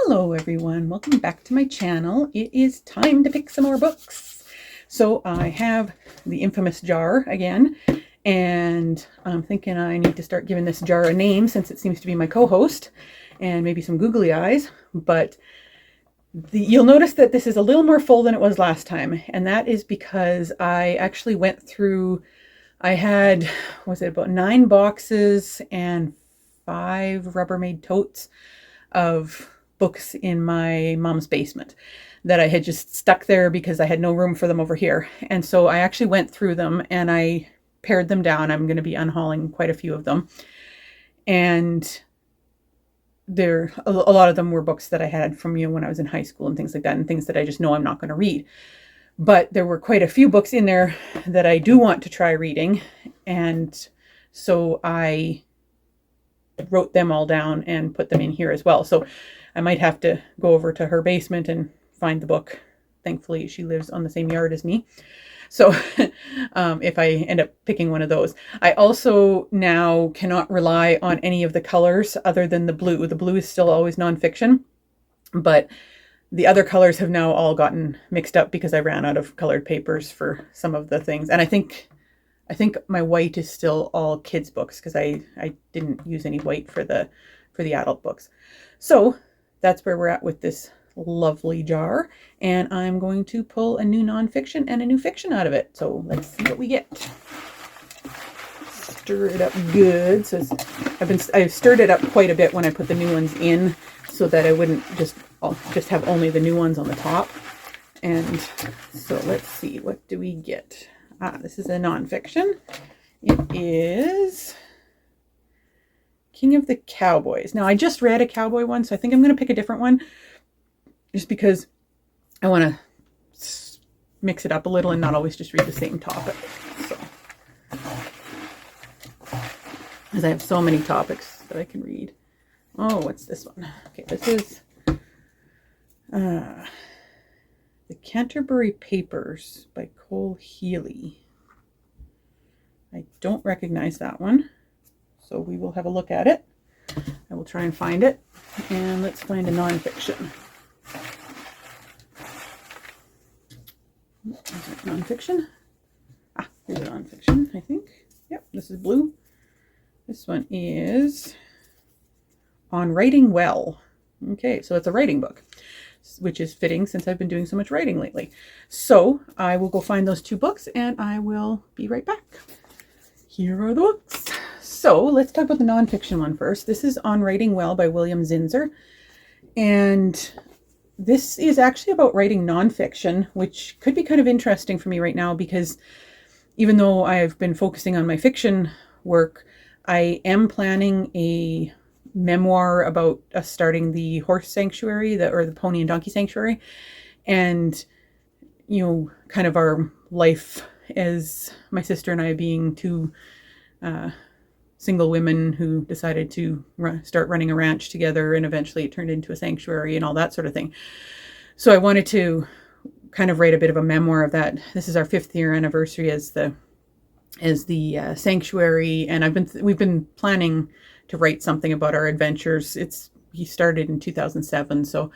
Hello everyone, welcome back to my channel. It is time to pick some more books. So I have the infamous jar again, and I'm thinking I need to start giving this jar a name since it seems to be my co-host, and maybe some googly eyes. But you'll notice that this is a little more full than it was last time, and that is because I actually went through, I had, was it about 9 boxes and 5 Rubbermaid totes of books in my mom's basement that I had just stuck there because I had no room for them over here. And so I actually went through them and I pared them down. I'm going to be unhauling quite a few of them. And a lot of them were books that I had from, when I was in high school and things like that, and things that I just know I'm not going to read. But there were quite a few books in there that I do want to try reading. And so I wrote them all down and put them in here as well. So I might have to go over to her basement and find the book. Thankfully, she lives on the same yard as me. So if I end up picking one of those. I also now cannot rely on any of the colors other than the blue. The blue is still always nonfiction, but the other colors have now all gotten mixed up because I ran out of colored papers for some of the things. And I think my white is still all kids' books because I didn't use any white for the adult books. So that's where we're at with this lovely jar. And I'm going to pull a new nonfiction and a new fiction out of it. So let's see what we get. Stir it up good. So I've stirred it up quite a bit when I put the new ones in, so that I wouldn't just have only the new ones on the top. And so let's see, what do we get? This is a nonfiction. It is King of the Cowboys. Now, I just read a cowboy one, so I think I'm going to pick a different one just because I want to mix it up a little and not always just read the same topic. So, as I have so many topics that I can read. Oh, what's this one? Okay, this is The Canterbury Papers by Cole Healy. I don't recognize that one, so we will have a look at it. I will try and find it, and let's find a nonfiction. Nonfiction? Here's a nonfiction, I think. Yep, this is blue. This one is On Writing Well. Okay, so it's a writing book, which is fitting since I've been doing so much writing lately. So I will go find those 2 books and I will be right back. Here are the books. So let's talk about the nonfiction one first. This is On Writing Well by William Zinsser. And this is actually about writing nonfiction, which could be kind of interesting for me right now because even though I've been focusing on my fiction work, I am planning a memoir about us starting the horse sanctuary, or the pony and donkey sanctuary, and kind of our life as my sister and I being 2 single women who decided to start running a ranch together, and eventually it turned into a sanctuary and all that sort of thing. So I wanted to kind of write a bit of a memoir of that. This is our 5th year anniversary as the sanctuary, and we've been planning to write something about our adventures. He started in 2007, so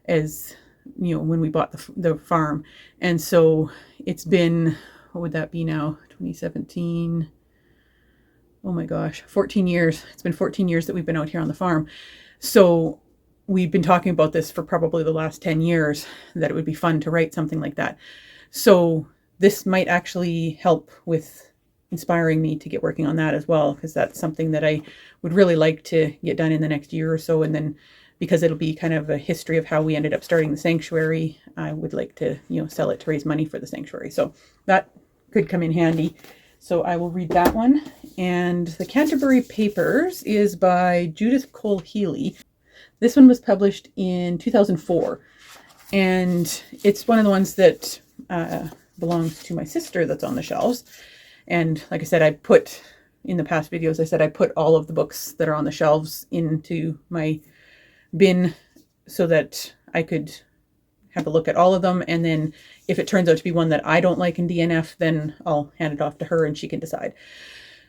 as when we bought the farm, and so it's been, what would that be now, 2017, oh my gosh, 14 years. It's been 14 years that we've been out here on the farm. So we've been talking about this for probably the last 10 years, that it would be fun to write something like that. So this might actually help with inspiring me to get working on that as well, because that's something that I would really like to get done in the next year or so. And then because it'll be kind of a history of how we ended up starting the sanctuary, I would like to, sell it to raise money for the sanctuary. So that could come in handy. So I will read that one. And The Canterbury Papers is by Judith Cole Healy. This one was published in 2004. And it's one of the ones that belongs to my sister that's on the shelves. And like I said, in the past videos, I put all of the books that are on the shelves into my bin so that I could have a look at all of them. And then if it turns out to be one that I don't like in DNF, then I'll hand it off to her and she can decide.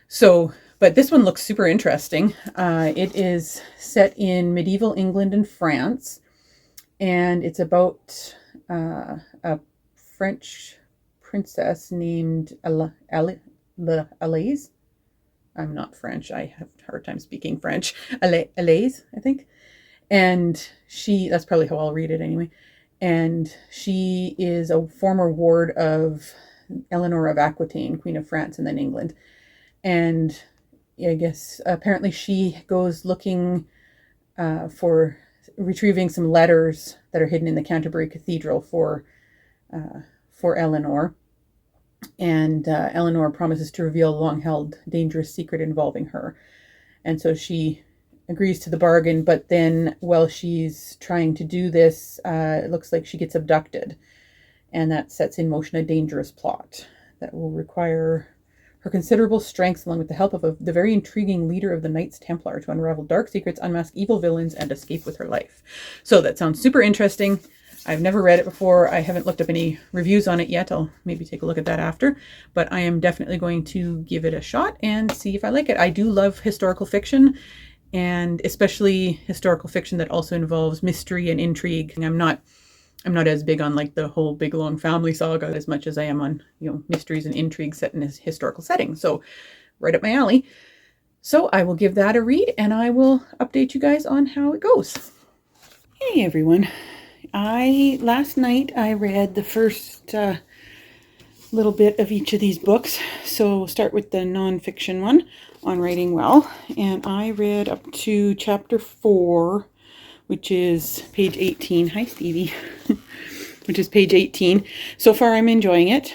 So, but this one looks super interesting. It is set in medieval England and France. and it's about a French princess named Alaise. I'm not French. I have a hard time speaking French. Alaise, I think. And that's probably how I'll read it anyway. And she is a former ward of Eleanor of Aquitaine, Queen of France, and then England. And I guess apparently she goes looking for retrieving some letters that are hidden in the Canterbury Cathedral for Eleanor. And Eleanor promises to reveal a long-held dangerous secret involving her. And so she agrees to the bargain, but then while she's trying to do this, it looks like she gets abducted. And that sets in motion a dangerous plot that will require her considerable strength, along with the help of the very intriguing leader of the Knights Templar, to unravel dark secrets, unmask evil villains, and escape with her life. So that sounds super interesting. I've never read it before. I haven't looked up any reviews on it yet. I'll maybe take a look at that after. But I am definitely going to give it a shot and see if I like it. I do love historical fiction, and especially historical fiction that also involves mystery and intrigue. I'm not as big on like the whole big long family saga as much as I am on, mysteries and intrigue set in a historical setting. So right up my alley. So I will give that a read, and I will update you guys on how it goes. Hey everyone. Last night I read the first little bit of each of these books. So we'll start with the nonfiction one on writing well. And I read up to chapter 4, which is page 18. Hi, Stevie. Which is page 18. So far I'm enjoying it.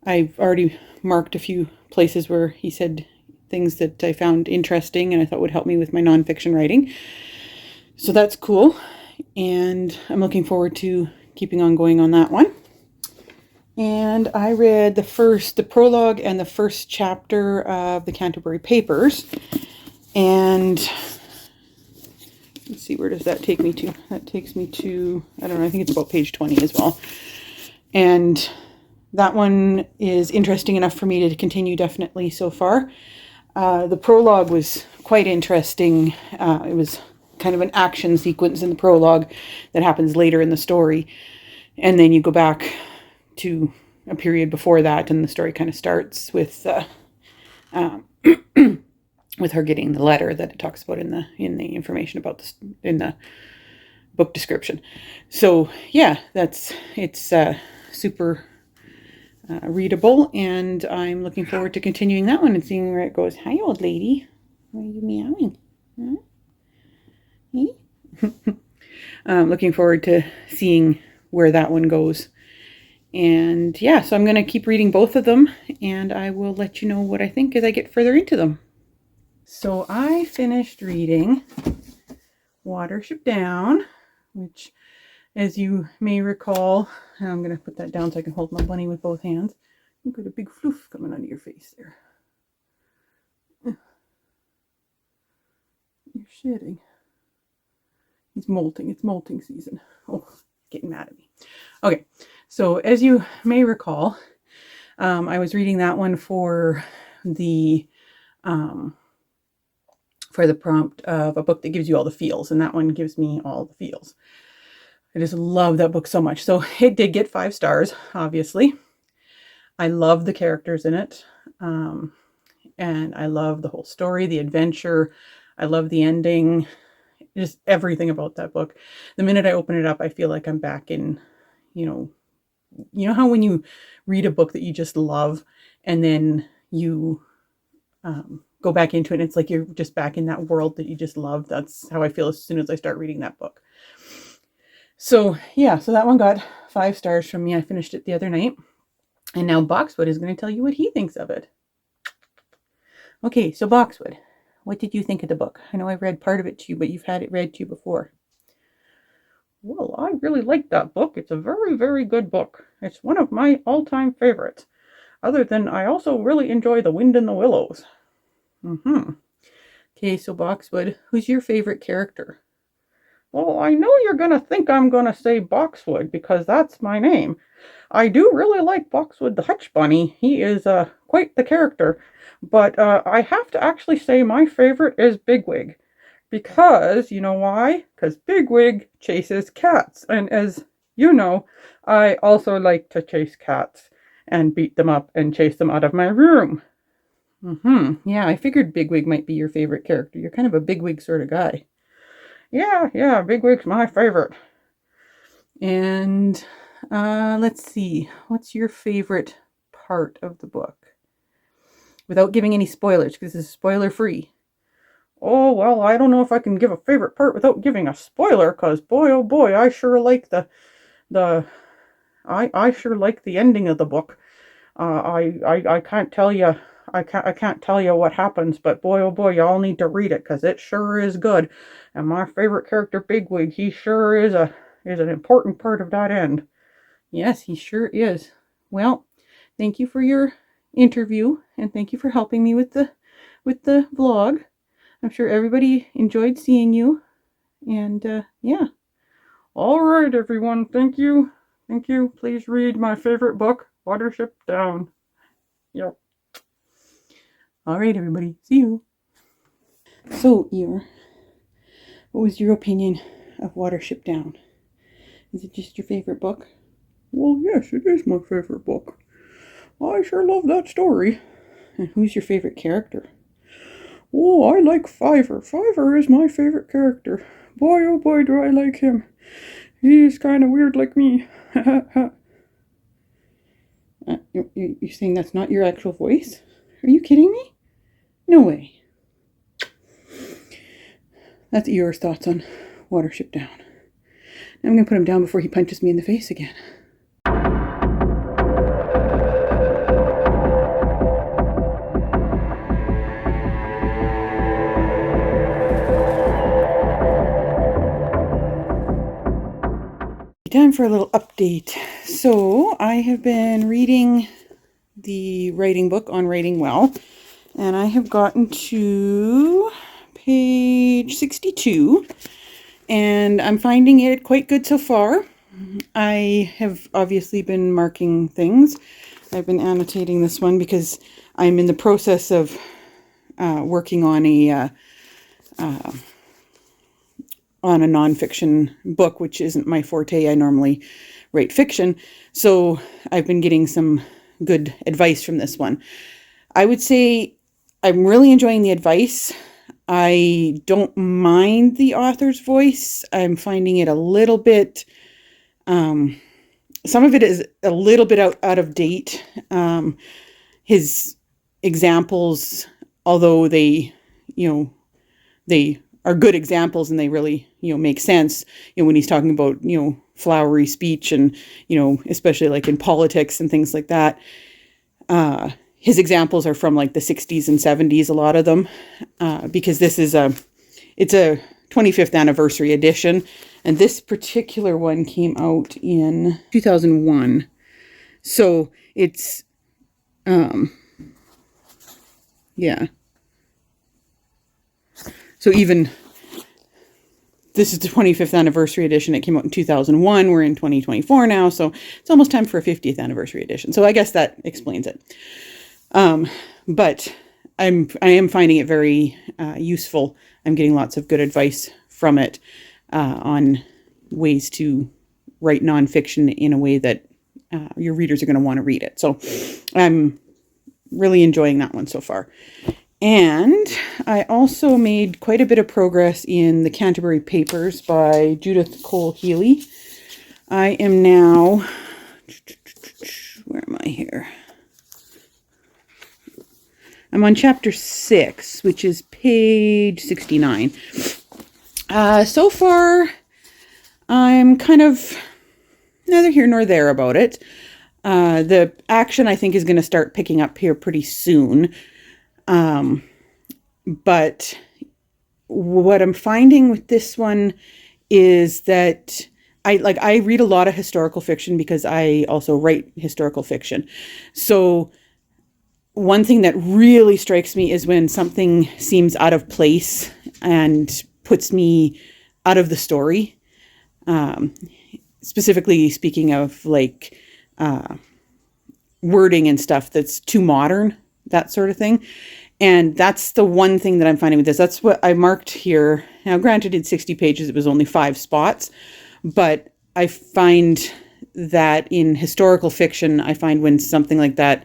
I've already marked a few places where he said things that I found interesting and I thought would help me with my nonfiction writing. So that's cool. And I'm looking forward to keeping on going on that one. And I read the prologue and the first chapter of the Canterbury Papers. And let's see, where does that take me to? That takes me to, I don't know, I think it's about page 20 as well. And that one is interesting enough for me to continue definitely so far. The prologue was quite interesting. It was kind of an action sequence in the prologue that happens later in the story. And then you go back to a period before that, and the story kind of starts with with her getting the letter that it talks about in the information about this in the book description. So yeah, it's super readable, and I'm looking forward to continuing that one and seeing where it goes. Hi, old lady. Why are you meowing? Huh? Looking forward to seeing where that one goes. And yeah, so I'm going to keep reading both of them, and I will let you know what I think as I get further into them. So I finished reading Watership Down, which, as you may recall, I'm going to put that down so I can hold my bunny with both hands. You've got a big floof coming out of your face there. You're shitting. He's molting. It's molting season. Oh, getting mad at me. Okay, so as you may recall, I was reading that one for the prompt of a book that gives you all the feels, and that one gives me all the feels. I just love that book so much. So it did get 5 stars, obviously. I love the characters in it, and I love the whole story, the adventure. I love the ending. Just everything about that book. The minute I open it up, I feel like I'm back in, you know how when you read a book that you just love, and then you go back into it, and it's like you're just back in that world that you just love. That's how I feel as soon as I start reading that book. So yeah, so that one got 5 stars from me. I finished it the other night, and now Boxwood is going to tell you what he thinks of it. Okay, so Boxwood, what did you think of the book? I know I read part of it to you, but you've had it read to you before. Well, I really like that book. It's a very, very good book. It's one of my all-time favorites. Other than I also really enjoy The Wind in the Willows. Okay, so Boxwood, who's your favorite character? Well, I know you're going to think I'm going to say Boxwood because that's my name. I do really like Boxwood the Hutch Bunny. He is quite the character. But I have to actually say my favorite is Bigwig. Because, you know why? Because Bigwig chases cats. And as you know, I also like to chase cats and beat them up and chase them out of my room. Yeah, I figured Bigwig might be your favorite character. You're kind of a Bigwig sort of guy. Yeah, Bigwig's my favorite. And let's see, what's your favorite part of the book? Without giving any spoilers, because this is spoiler free. Oh, well, I don't know if I can give a favorite part without giving a spoiler, because boy, oh boy, I sure like I sure like the ending of the book. I can't tell you, I can't tell you what happens, but boy, oh boy, y'all need to read it, because it sure is good. And my favorite character, Bigwig, he sure is an important part of that end. Yes, he sure is. Well, thank you for your interview, and thank you for helping me with the vlog. I'm sure everybody enjoyed seeing you, and yeah. All right, everyone, thank you. Thank you. Please read my favorite book, Watership Down. Yep. All right, everybody. See you. So, Eeyore, what was your opinion of Watership Down? Is it just your favorite book? Well, yes, it is my favorite book. I sure love that story. And who's your favorite character? Oh, I like Fiver. Fiver is my favorite character. Boy, oh boy, do I like him. He's kind of weird like me. You're saying that's not your actual voice? Are you kidding me? No way. That's Eeyore's thoughts on Watership Down. Now I'm going to put him down before he punches me in the face again. Time for a little update. So I have been reading the writing book on writing well, and I have gotten to page 62, and I'm finding it quite good so far. I have obviously been marking things. I've been annotating this one because I'm in the process of working on a nonfiction book, which isn't my forte. I normally write fiction. So I've been getting some good advice from this one. I would say I'm really enjoying the advice. I don't mind the author's voice. I'm finding it a little bit, some of it is a little bit out of date. His examples, although they are good examples and they really, make sense, when he's talking about, flowery speech and, especially like in politics and things like that. His examples are from like the 60s and 70s, a lot of them, because this is it's a 25th anniversary edition. And this particular one came out in 2001. So it's, yeah. So even, this is the 25th anniversary edition. It came out in 2001. We're in 2024 now. So it's almost time for a 50th anniversary edition. So I guess that explains it. But I am finding it very useful. I'm getting lots of good advice from it on ways to write nonfiction in a way that your readers are going to want to read it. So I'm really enjoying that one so far. And I also made quite a bit of progress in the Canterbury Papers by Judith Cole Healy. I am now, where am I here? I'm on chapter 6, which is page 69. So far, I'm kind of neither here nor there about it. The action, I think, is going to start picking up here pretty soon. But what I'm finding with this one is that I read a lot of historical fiction because I also write historical fiction. So one thing that really strikes me is when something seems out of place and puts me out of the story. Specifically speaking of like wording and stuff that's too modern, that sort of thing. And that's the one thing that I'm finding with this. That's what I marked here Now, granted, in 60 pages, it was only 5 spots, but I find that in historical fiction, I find when something like that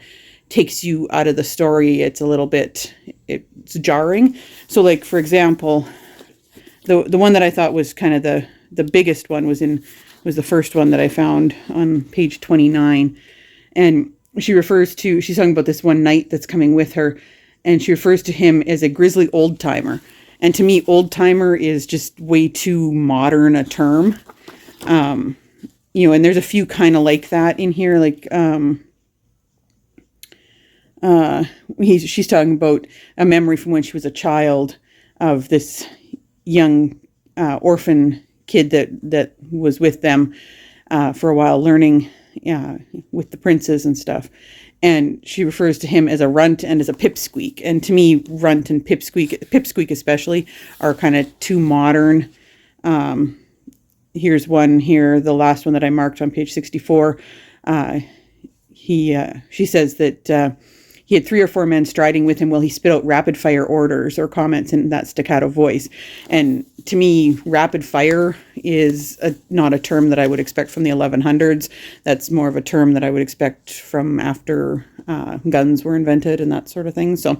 takes you out of the story, it's a little bit, it's jarring. So like, for example, the one that I thought was kind of the biggest one was the first one that I found on page 29. And she's talking about this one knight that's coming with her, and she refers to him as a grizzly old timer. And to me, old timer is just way too modern a term. You know, and there's a few kind of like that in here. Like, she's talking about a memory from when she was a child of this young orphan kid that was with them for a while, learning with the princes and stuff. And she refers to him as a runt and as a pipsqueak. And to me, runt and pipsqueak especially, are kind of too modern. Here's one here, the last one that I marked on page 64. She says that he had 3 or 4 men striding with him while he spit out rapid fire orders or comments in that staccato voice. And to me, rapid fire is not a term that I would expect from the 1100s. That's more of a term that I would expect from after guns were invented and that sort of thing. So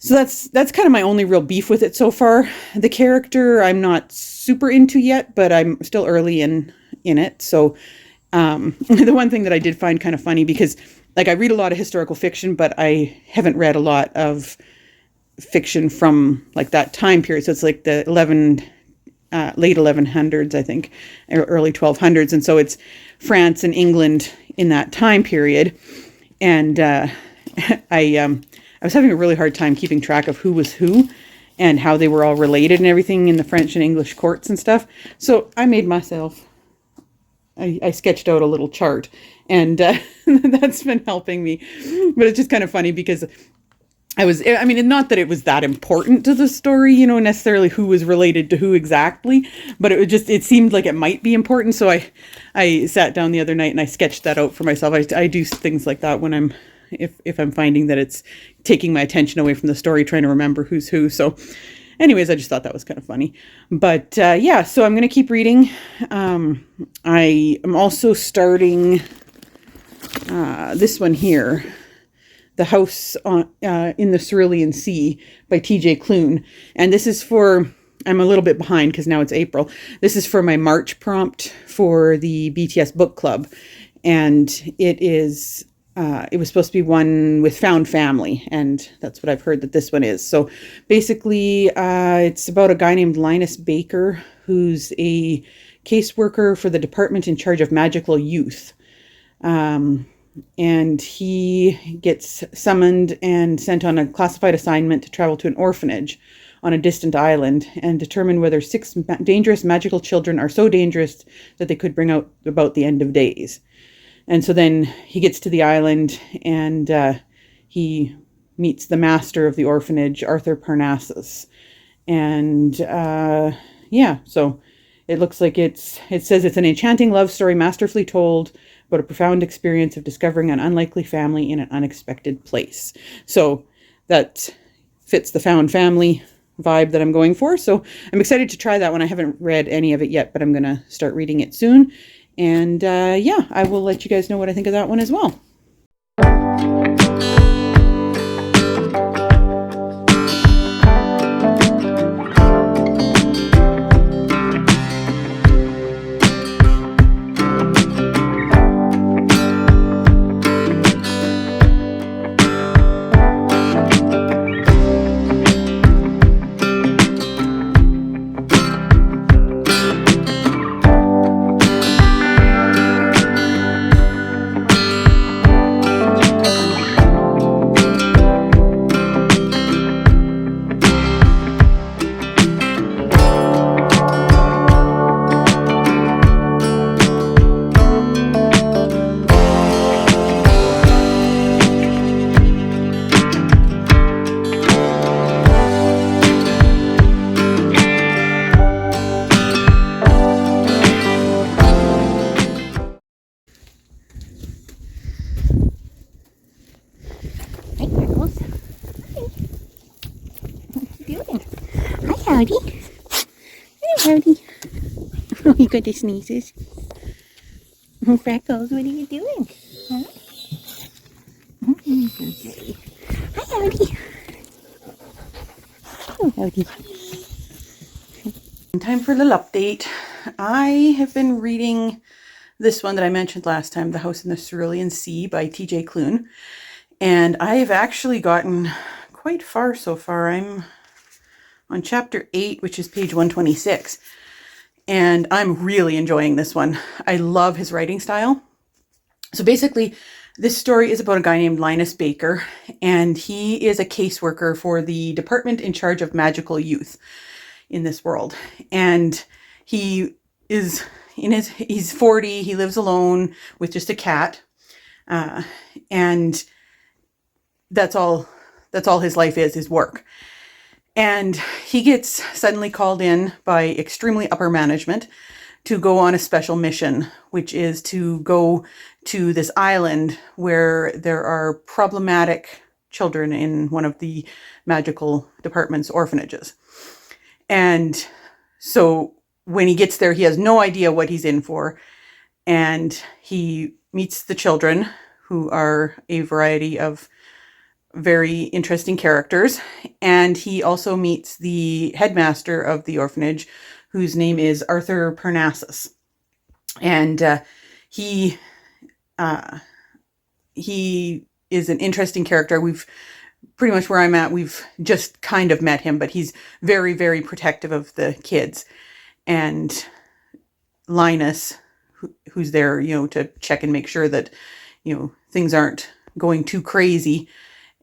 that's kind of my only real beef with it so far. The character I'm not super into yet, but I'm still early in it. So the one thing that I did find kind of funny, because like I read a lot of historical fiction, but I haven't read a lot of fiction from like that time period. So it's like the late 1100s, I think, or early 1200s. And so it's France and England in that time period. And I was having a really hard time keeping track of who was who and how they were all related and everything in the French and English courts and stuff. So I made myself, I sketched out a little chart, and that's been helping me. But it's just kind of funny because not that it was that important to the story, you know, necessarily who was related to who exactly, but it seemed like it might be important. So I sat down the other night and I sketched that out for myself. I do things like that when if I'm finding that it's taking my attention away from the story, trying to remember who's who. So anyways, I just thought that was kind of funny. But yeah, so I'm going to keep reading. I am also starting this one here, The House in the Cerulean Sea by T.J. Klune. And this is I'm a little bit behind because now it's April. This is for my March prompt for the BTS book club. And it was supposed to be one with found family, and that's what I've heard that this one is. So basically, it's about a guy named Linus Baker, who's a caseworker for the department in charge of magical youth. And he gets summoned and sent on a classified assignment to travel to an orphanage on a distant island and determine whether 6 dangerous magical children are so dangerous that they could bring about the end of days. And so then he gets to the island and he meets the master of the orphanage, Arthur Parnassus. And yeah, so it looks like it says it's an enchanting love story masterfully told about a profound experience of discovering an unlikely family in an unexpected place. So that fits the found family vibe that I'm going for. So I'm excited to try that one. I haven't read any of it yet, but I'm going to start reading it soon. And yeah, I will let you guys know what I think of that one as well. Howdy. Howdy. Oh, you got the sneezes. Freckles, what are you doing? Huh? Oh, so silly. Hi, Howdy. Oh, Howdy. Time for a little update. I have been reading this one that I mentioned last time, The House in the Cerulean Sea by T.J. Klune. And I have actually gotten quite far so far. I'm on chapter 8, which is page 126. And I'm really enjoying this one. I love his writing style. So basically, this story is about a guy named Linus Baker, and he is a caseworker for the department in charge of magical youth in this world. And he is he's 40, he lives alone with just a cat. And that's all his life is work. And he gets suddenly called in by extremely upper management to go on a special mission, which is to go to this island where there are problematic children in one of the magical department's orphanages. And so when he gets there, he has no idea what he's in for. And he meets the children, who are a variety of very interesting characters. And he also meets the headmaster of the orphanage, whose name is Arthur Parnassus. And he is an interesting character. We've pretty much where I'm at, we've just kind of met him, but he's very, very protective of the kids. And Linus, who's there, to check and make sure that, things aren't going too crazy,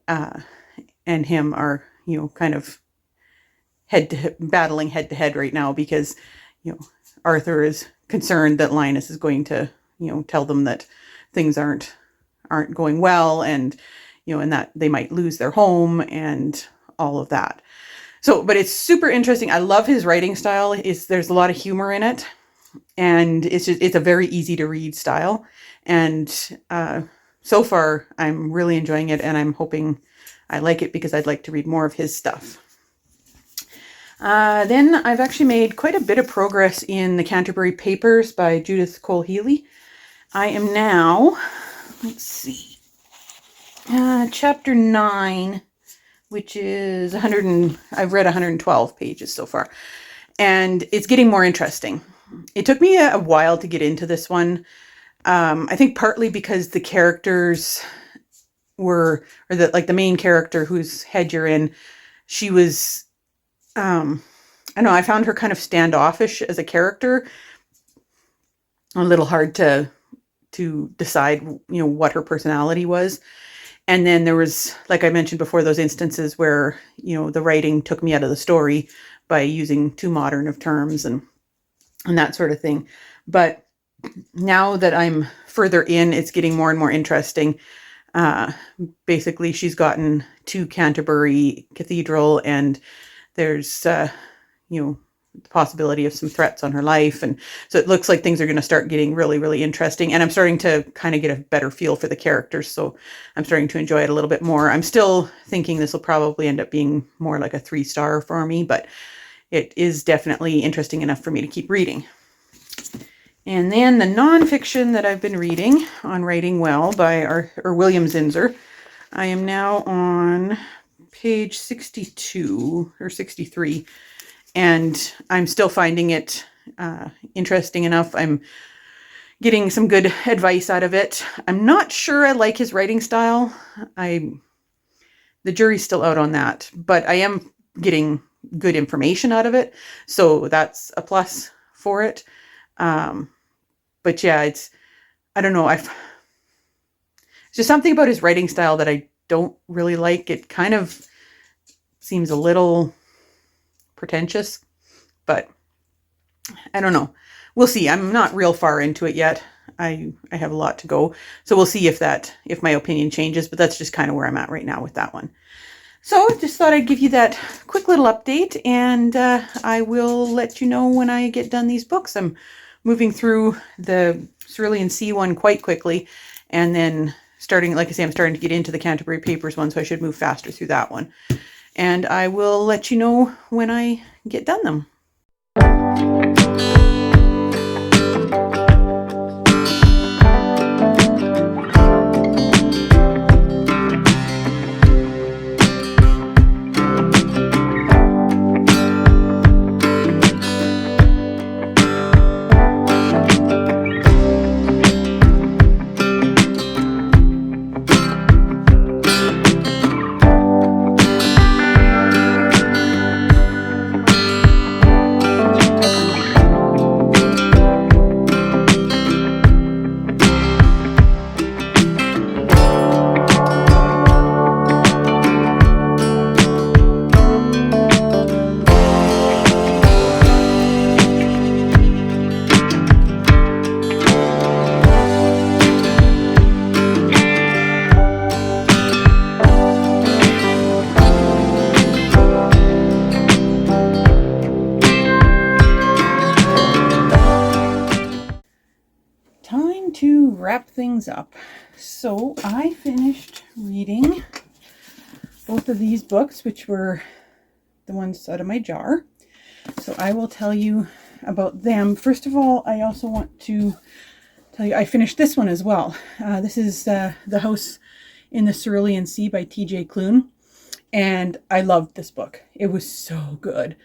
and him are, kind of battling head to head right now because, Arthur is concerned that Linus is going to, tell them that things aren't going well, and, and that they might lose their home and all of that. So, but it's super interesting. I love his writing style. There's a lot of humor in it, and it's a very easy to read style. And so far, I'm really enjoying it, and I'm hoping I like it because I'd like to read more of his stuff. Then I've actually made quite a bit of progress in the Canterbury Papers by Judith Cole Healy. I am now, let's see, chapter 9, which is I've read 112 pages so far, and it's getting more interesting. It took me a while to get into this one. I think partly because the characters the main character whose head you're in, she was, I don't know, I found her kind of standoffish as a character. A little hard to decide, what her personality was. And then there was, like I mentioned before, those instances where, the writing took me out of the story by using too modern of terms and that sort of thing. But now that I'm further in, it's getting more and more interesting. Basically, she's gotten to Canterbury Cathedral, and there's, the possibility of some threats on her life. And so it looks like things are going to start getting really, really interesting. And I'm starting to kind of get a better feel for the characters. So I'm starting to enjoy it a little bit more. I'm still thinking this will probably end up being more like a 3-star for me, but it is definitely interesting enough for me to keep reading. And then the nonfiction that I've been reading on Writing Well by William Zinsser. I am now on page 62 or 63. And I'm still finding it interesting enough. I'm getting some good advice out of it. I'm not sure I like his writing style. The jury's still out on that, but I am getting good information out of it. So that's a plus for it. But yeah, I don't know. It's just something about his writing style that I don't really like. It kind of seems a little pretentious, but I don't know. We'll see. I'm not real far into it yet. I have a lot to go. So we'll see if my opinion changes, but that's just kind of where I'm at right now with that one. So just thought I'd give you that quick little update, and I will let you know when I get done these books. I'm moving through the Cerulean Sea one quite quickly, and then like I say, I'm starting to get into the Canterbury Papers one, so I should move faster through that one. And I will let you know when I get done them. wrap things up. So I finished reading both of these books, which were the ones out of my jar. So I will tell you about them. First of all, I also want to tell you I finished this one as well. This is The House in the Cerulean Sea by T.J. Klune. And I loved this book. It was so good.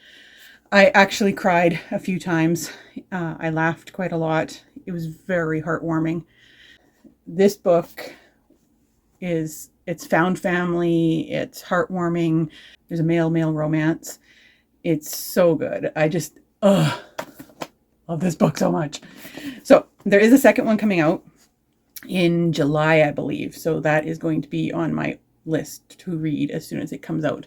I actually cried a few times. I laughed quite a lot. It was very heartwarming. This book it's found family, it's heartwarming. There's a male-male romance. It's so good. I just love this book so much. So there is a second one coming out in July, I believe. So that is going to be on my list to read as soon as it comes out.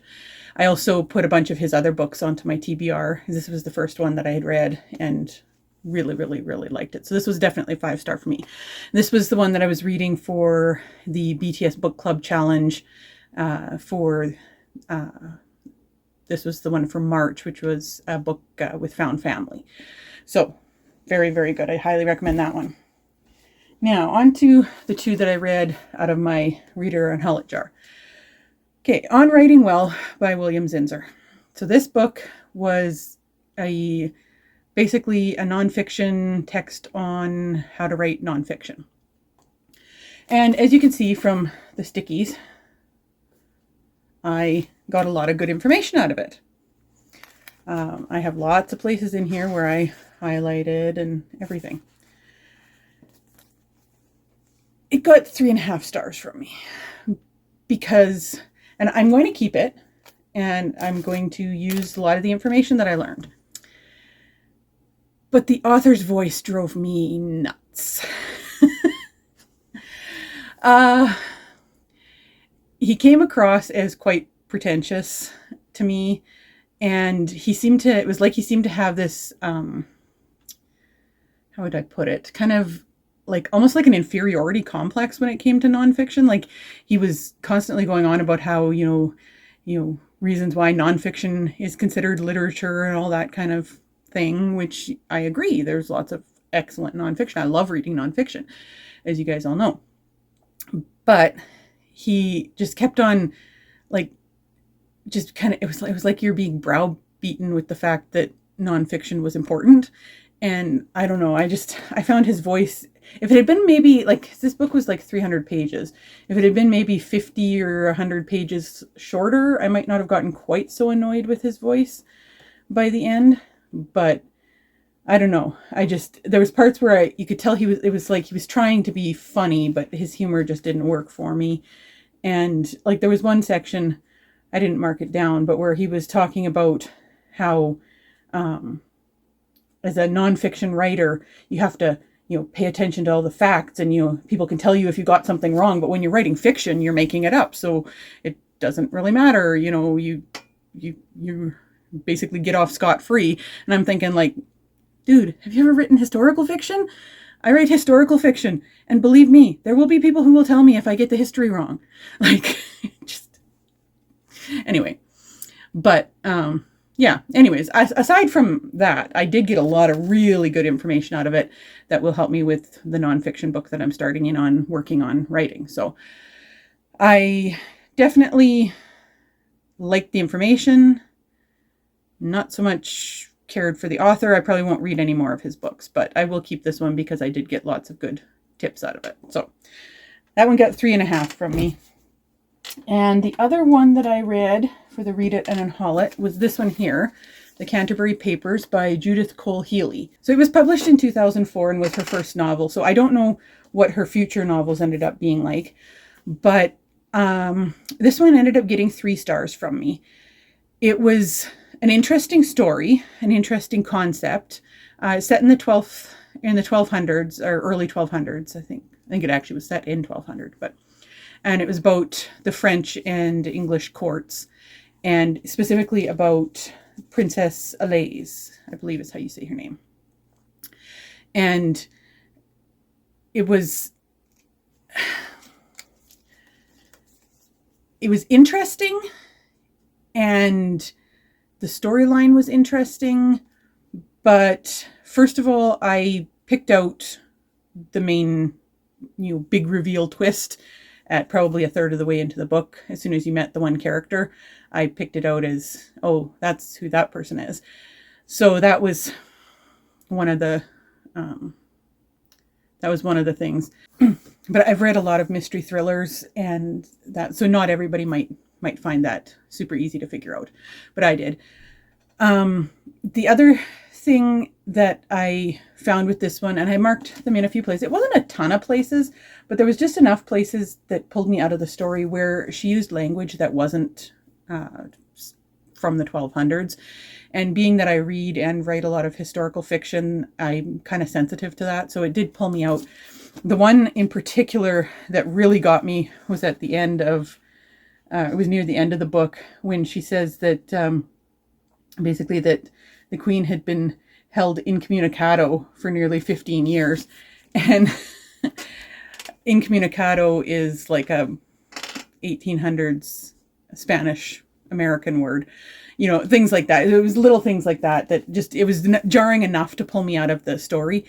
I also put a bunch of his other books onto my TBR. This was the first one that I had read and really, really, really liked it. So this was definitely 5-star for me. This was the one that I was reading for the BTS Book Club Challenge this was the one for March, which was a book with found family. So very, very good. I highly recommend that one. Now on to the two that I read out of my Reader Unhaul It jar. Okay, On Writing Well by William Zinsser. So this book was basically a nonfiction text on how to write nonfiction. And as you can see from the stickies, I got a lot of good information out of it. I have lots of places in here where I highlighted and everything. It got 3.5 stars from me because, and I'm going to keep it and I'm going to use a lot of the information that I learned. But the author's voice drove me nuts. He came across as quite pretentious to me, and it was like he seemed to have this, how would I put it? Kind of like almost like an inferiority complex when it came to nonfiction. Like he was constantly going on about how, you know, reasons why nonfiction is considered literature and all that kind of thing, which I agree. There's lots of excellent nonfiction. I love reading nonfiction, as you guys all know. But he just kept on like, just kind of, it was like you're being browbeaten with the fact that nonfiction was important. And I don't know, I found his voice, if it had been maybe like, this book was like 300 pages. If it had been maybe 50 or 100 pages shorter, I might not have gotten quite so annoyed with his voice by the end. But I don't know. There was parts where you could tell it was like he was trying to be funny, but his humor just didn't work for me. And like there was one section, I didn't mark it down, but where he was talking about how, as a nonfiction writer, you have to, pay attention to all the facts and, people can tell you if you got something wrong, but when you're writing fiction, you're making it up. So it doesn't really matter. You basically get off scot-free. And I'm thinking like, dude, have you ever written historical fiction? I write historical fiction. And believe me, there will be people who will tell me if I get the history wrong. Like, anyway. But, yeah, anyways, aside from that, I did get a lot of really good information out of it that will help me with the nonfiction book that I'm starting in on working on writing. So I definitely liked the information. Not so much cared for the author. I probably won't read any more of his books, but I will keep this one because I did get lots of good tips out of it. So that one got 3.5 from me. And the other one that I read for the Read It and Unhaul It was this one here, The Canterbury Papers by Judith Cole Healy. So it was published in 2004 and was her first novel. So I don't know what her future novels ended up being like, but this one ended up getting 3 stars from me. It was an interesting story, an interesting concept, set in the 1200s or early 1200s. I think it actually was set in 1200, and it was about the French and English courts, and specifically about Princess Alais, I believe is how you say her name. And it was interesting, and the storyline was interesting, but first of all, I picked out the main big reveal twist at probably a third of the way into the book. As soon as you met the one character, I picked it out as, oh, that's who that person is. So that was one of the things. But I've read a lot of mystery thrillers, and that, so not everybody might find that super easy to figure out, but I did. The other thing that I found with this one, and I marked them in a few places, it wasn't a ton of places, but there was just enough places that pulled me out of the story where she used language that wasn't from the 1200s. And being that I read and write a lot of historical fiction, I'm kind of sensitive to that. So it did pull me out. The one in particular that really got me was at the end of, it was near the end of the book, when she says that basically that the Queen had been held incommunicado for nearly 15 years. And incommunicado is like a 1800s Spanish American word, things like that. It was little things like that just, it was jarring enough to pull me out of the story.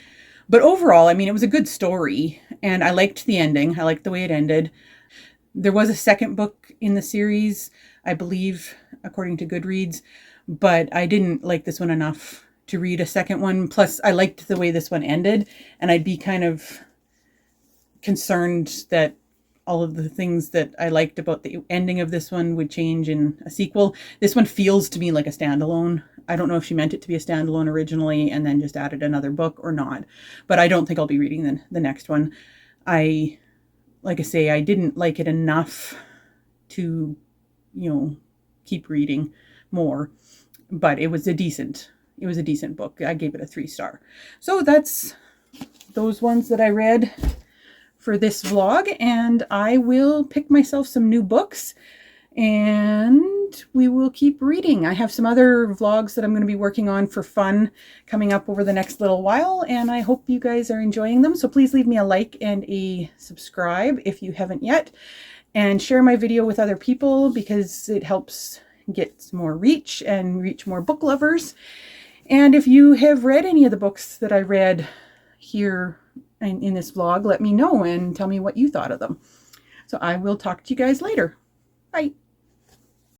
But overall, I mean, it was a good story, and I liked the ending. I liked the way it ended. There was a second book in the series, I believe, according to Goodreads, but I didn't like this one enough to read a second one. Plus, I liked the way this one ended, and I'd be kind of concerned that all of the things that I liked about the ending of this one would change in a sequel. This one feels to me like a standalone. I don't know if she meant it to be a standalone originally and then just added another book or not, but I don't think I'll be reading the next one. Like I say, I didn't like it enough to, keep reading more, but it was a decent book. I gave it a 3-star. So that's those ones that I read for this vlog, and I will pick myself some new books and we will keep reading. I have some other vlogs that I'm going to be working on for fun coming up over the next little while, and I hope you guys are enjoying them. So please leave me a like and a subscribe if you haven't yet, and share my video with other people because it helps get more reach and reach more book lovers. And if you have read any of the books that I read here in this vlog, let me know and tell me what you thought of them. So I will talk to you guys later. Bye.